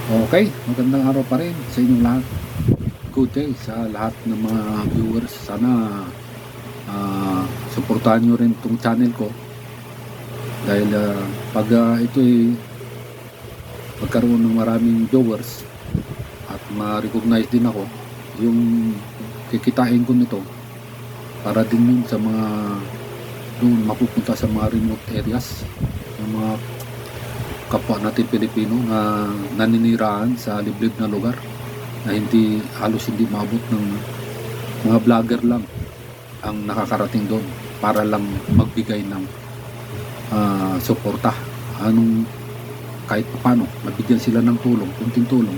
Okay, magandang araw pa rin sa inyong lahat. Good day sa lahat ng mga viewers. Sana suportahan nyo rin itong channel ko dahil pag ito ay magkaroon ng maraming viewers at ma-recognize din ako, yung kikitain ko nito para din yun sa mga doon mapupunta sa mga remote areas ng mga kapwa natin Pilipino na naninirahan sa liblib na lugar na halos hindi maabot ng mga vlogger lang ang nakakarating doon para lang magbigay ng suporta. Kahit paano mabigyan sila ng tulong, kunting tulong.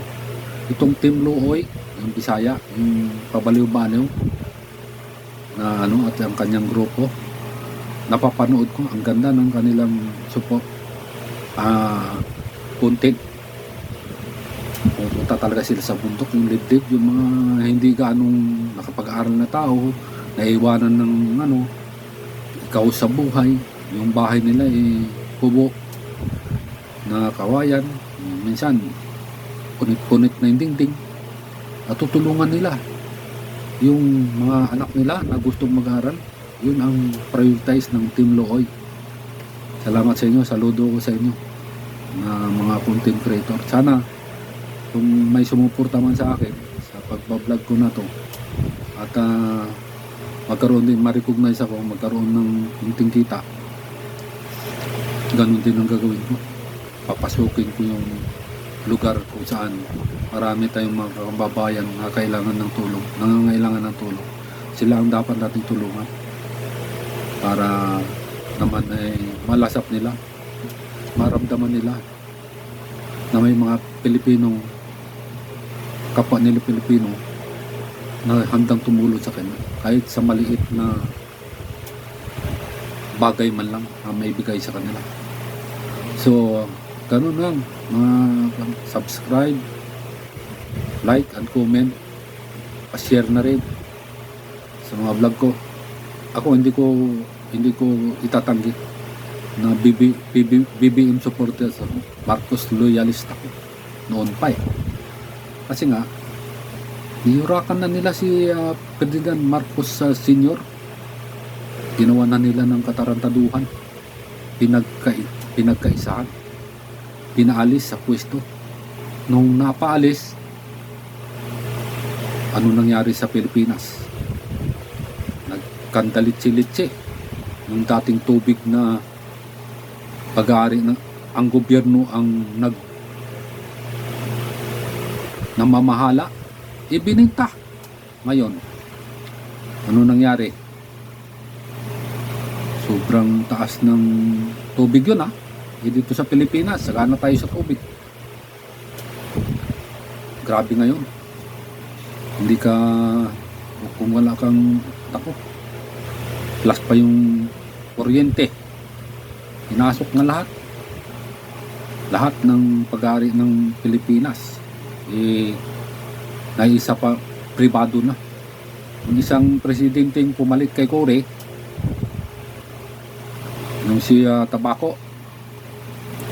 Itong Team Luoy, yung Bisaya, yung pabaliw-baliw na at ang kanyang grupo, napapanood ko, ang ganda ng kanilang support content. Pupunta talaga sila sa bundok, yung liblib, yung mga hindi ganong nakapag-aral na tao, naiwanan ng ikaw sa buhay, yung bahay nila kubo na kawayan, minsan punit-punit na yung dingding, at tutulungan nila yung mga anak nila na gustong mag-aral. Yun ang prioritize ng Team Luoy. Salamat sa inyo, saludo ko sa inyo na mga content creator. Sana kung may sumuporta man sa akin sa pagbablog ko na to at magkaroon din, ma-recognize ako, magkaroon ng kunting kita, ganun din ang gagawin ko. Papasukin ko yung lugar kung saan marami tayong mga kababayan na kailangan ng tulong, nangangailangan ng tulong. Sila ang dapat nating tulungan para naman ay malasap nila, maramdaman nila na may mga Pilipinong kapwa nila Pilipino na handang tumulong sa kanila kahit sa maliit na bagay man lang na may bigay sa kanila. So ganun lang, subscribe, like and comment, pa-share na rin sa mga vlog ko. Ako hindi ko itatanggi na BBM supporter ako, Marcos loyalist ako noon pa kasi nga hiyurakan na nila si Ferdinand Marcos Senior. Ginawa na nila ng katarantaduhan, pinagkaisahan, pinaalis sa pwesto. Nung napaalis, ano nangyari sa Pilipinas? Nagkandalit-silitsi ng dating tubig na pag-aari na ang gobyerno ang namamahala, ibininta. Ngayon, ano nangyari? Sobrang taas ng tubig yun dito sa Pilipinas, sagana tayo sa tubig. Grabe ngayon. Hindi ka, kung wala kang plus pa yung kuryente, inasok na lahat ng pag-aari ng Pilipinas naisa pa pribado na. Yung isang presidenteng pumalit kay Cory, yung si Tabaco,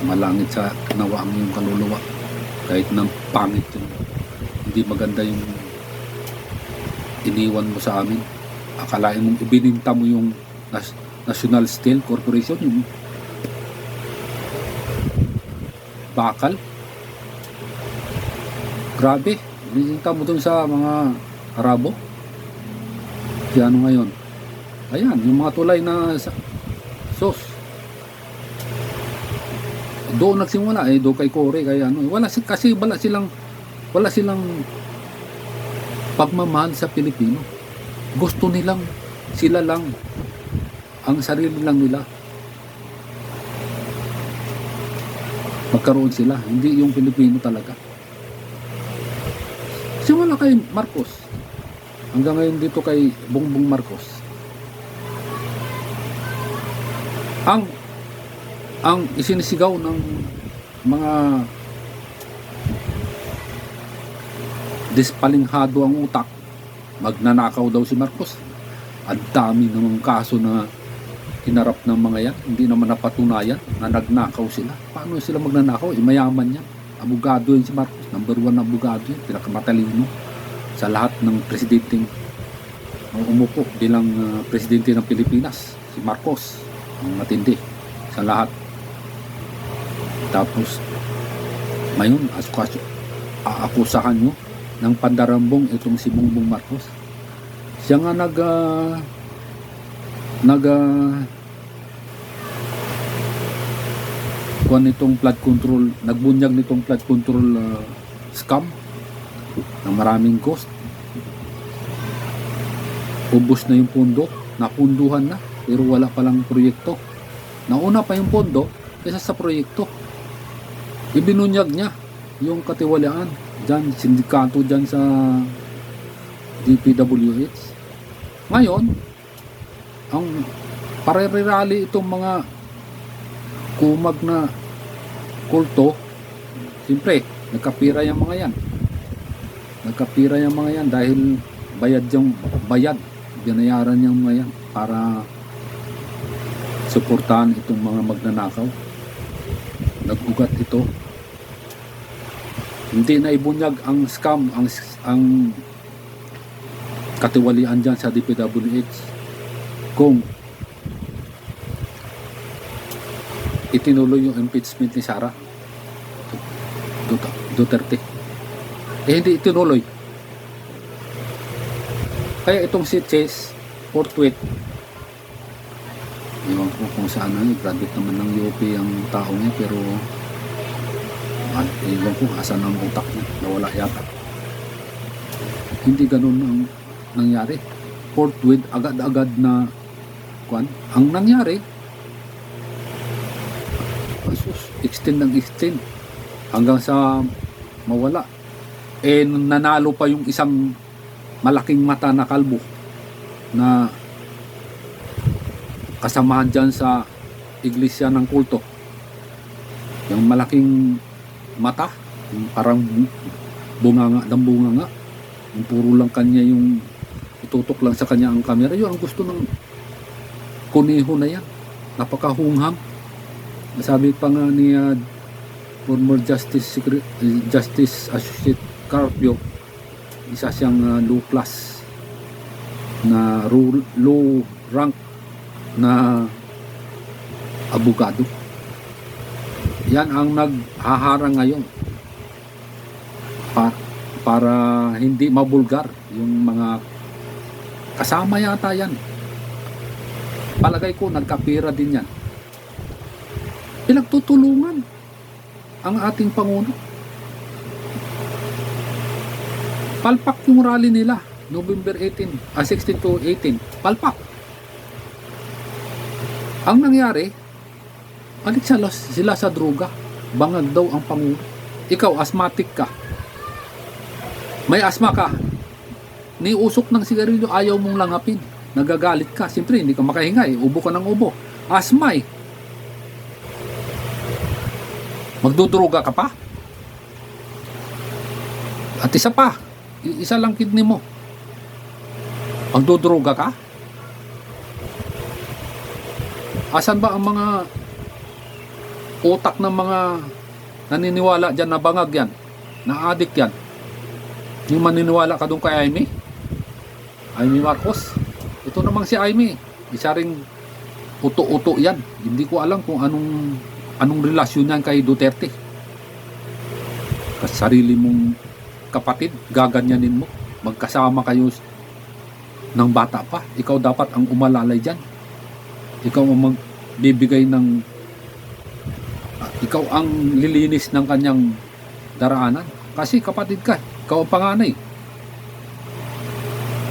malangit sa nawaang yung kaluluwa kahit ng pangit yung hindi maganda yung iniwan mo sa amin. Akalain mong ibininta mo yung National Steel Corporation, yung bakal. Grabe, ibininta mo dun sa mga Arabo. Kaya ngayon, ayan, yung mga tulay na sos, doon nagsimula doon kay Cory, kaya kasi wala silang pagmamahal sa Pilipino. Gusto nilang sila lang, ang sarili lang nila magkaroon sila, hindi yung Pilipino talaga. Simula kay Marcos hanggang ngayon dito kay Bongbong Marcos, ang isinisigaw ng mga dispalinghado ang utak, magnanakaw daw si Marcos. Ang dami namang kaso na hinarap ng mga yan, hindi naman napatunayan na nagnakaw sila. Paano sila magnanakaw? Mayaman yan. Abogado yun si Marcos. Number 1 na abogado yun. Pinakamatalino sa lahat ng presidenteng umupo bilang presidente ng Pilipinas. Si Marcos. Ang matindi sa lahat. Tapos, ngayon, aakusahan nyo ng pandarambong itong si Bongbong Marcos. Siya nga kuha nitong flood control, nagbunyag nitong flood control scam ng maraming cost. Ubos na yung pondo, napunduhan na, pero wala palang proyekto. Nauna pa yung pondo kaysa sa proyekto. Ibinunyag niya yung katiwalaan dyan, sindikato dyan sa DPWH. Ngayon, ang parirali itong mga kumag na kulto, siyempre, nagkapira yung mga yan. Nagkapira yung mga yan dahil bayad, binayaran yung mga yan para suportahan itong mga magnanakaw. Nag-ugat ito. Hindi na ibunyag ang scam, ang katiwalian dyan sa DPWH kung itinuloy yung impeachment ni Sara Duterte. Hindi itinuloy. Kaya itong si Chase Forthwith, iwan ko kung saan na, graduate naman ng UP ang tao niya, pero iwan ko asan ang utak niya, nawala yata. Hindi ganun ang nangyari. Forthwith, agad-agad na ang nangyari, extend hanggang sa mawala. Nanalo pa yung isang malaking mata na kalbo na kasamahan dyan sa iglesia ng kulto. Yung malaking mata, yung parang bunganga ng bunganga, yung puro lang kanya yung itutok lang sa kanya ang camera. Yun ang gusto ng kuneho na yan. Napakahungham. Sabi pa nga ni former Justice Associate Carpio, isa siyang low class na low rank na abogado. Yan ang naghaharang ngayon para hindi mabulgar yung mga kasama yata yan. Palagay ko nagkapira din yan. Pinagtutulungan ang ating Pangulo. Palpak yung rally nila November 16 to 18. Palpak. Ang nangyari, balik sila sa droga. Bangag daw ang Pangulo. Ikaw, asthmatic ka. May asma ka. Niusok ng sigarilyo, ayaw mong langapin. Nagagalit ka. Siyempre, hindi ka makahinga eh. Ubo ka ng ubo. Asma eh. Magdudruga ka pa? At isa pa, isa lang kidney mo. Magdudruga ka? Asan ba ang mga utak ng mga naniniwala dyan na bangag yan? Na addict yan? Yung maniniwala ka doon kay Amy Marcos? Ito namang si Amy, isa ring uto-uto yan. Hindi ko alam kung anong relasyon yan kay Duterte. Kasi sarili mong kapatid, gaganyanin mo. Magkasama kayo ng bata pa. Ikaw dapat ang umalalay dyan. Ikaw ang magbibigay ng ikaw ang lilinis ng kanyang daraanan. Kasi kapatid ka, ikaw ang panganay.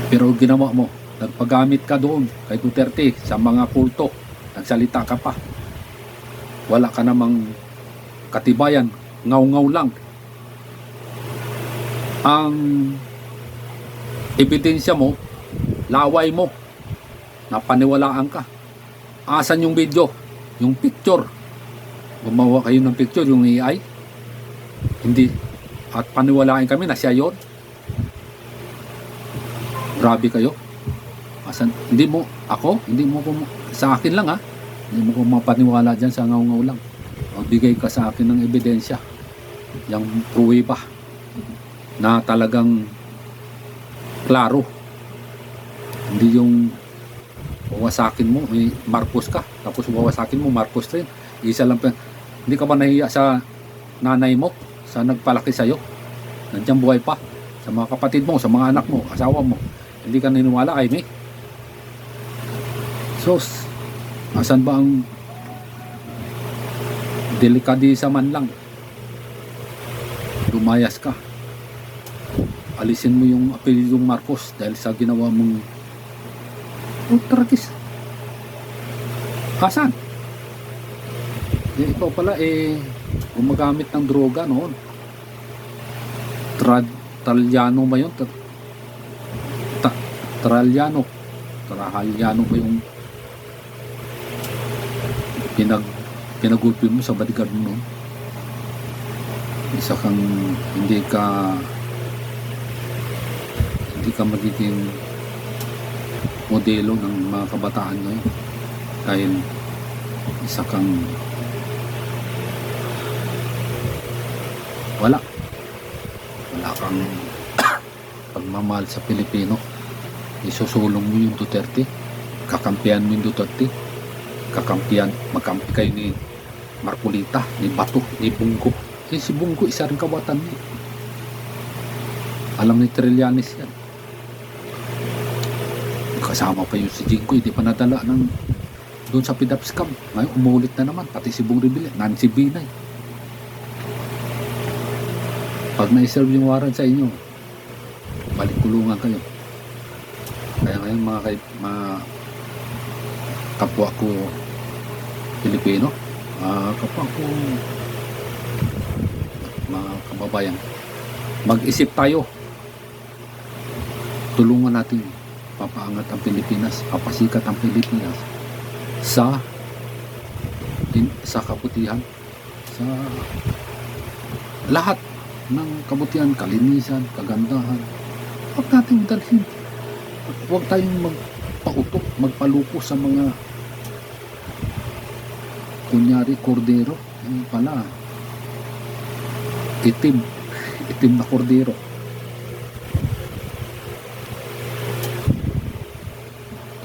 Pero ginawa mo, nagpagamit ka doon kay Duterte sa mga kulto. Nagsalita ka pa. Wala ka namang katibayan, ngaw-ngaw lang. Ang ebidensya mo, laway mo, napaniwalaan ka. Asan yung video? Yung picture? Gumawa kayo ng picture, yung AI? Hindi. At paniwalaan kami na siya yun? Grabe kayo. Asan? Hindi mo, sa akin lang ha. Hindi mo ko mapaniwala dyan sa ngaw-ngaw lang. Magbigay ka sa akin ng ebidensya. yung pruweba na talagang klaro. Hindi yung wawasakin mo, Marcos ka, tapos wawasakin mo, Marcos rin. Isa lang pa. Hindi ka ba nahiya sa nanay mo, sa nagpalaki sa'yo? Nandiyan buhay pa. Sa mga kapatid mo, sa mga anak mo, asawa mo. Hindi ka niniwala, ay may. Sos, asan ba ang delikadisa man lang? Lumayas ka. Alisin mo yung apelyidong Marcos dahil sa ginawa mong ultrakis. Asan? Ikaw pala gumagamit ng droga noon. Tralyano ba yun? Tralyano ba yung pinagulpi mo sa bodyguard mo noon? Isa kang hindi ka magiging modelo ng mga kabataan ngayon dahil isa kang wala kang pagmamahal sa Pilipino. Isusulong mo yung Duterte, kakampihan mo yung Duterte, magkampi kayo ni Marcolita, ni Bato, ni Bungo. Si Bungo isa rin kawatan niya. Alam ni Trillanes yan. Kasama pa yung si Jinko, hindi pa nadala ng doon sa Pidapscam. Ngayon umulit na naman, pati si Bong Revilla, Nancy Binay. Pag na-serve yung warrant sa inyo, balik kulungan kayo. Kaya ngayon mga kapwa ko Pilipino, kapwa ko mga kababayan, mag-isip tayo. Tulungan natin papaangat ang Pilipinas, papasikat ang Pilipinas sa kabutihan, sa lahat ng kabutihan, kalinisan, kagandahan. Huwag natin dalhin. Huwag tayong magpautok, magpaluko sa mga kunyari kordero. Yung pala itim na kordero.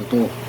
Totoo.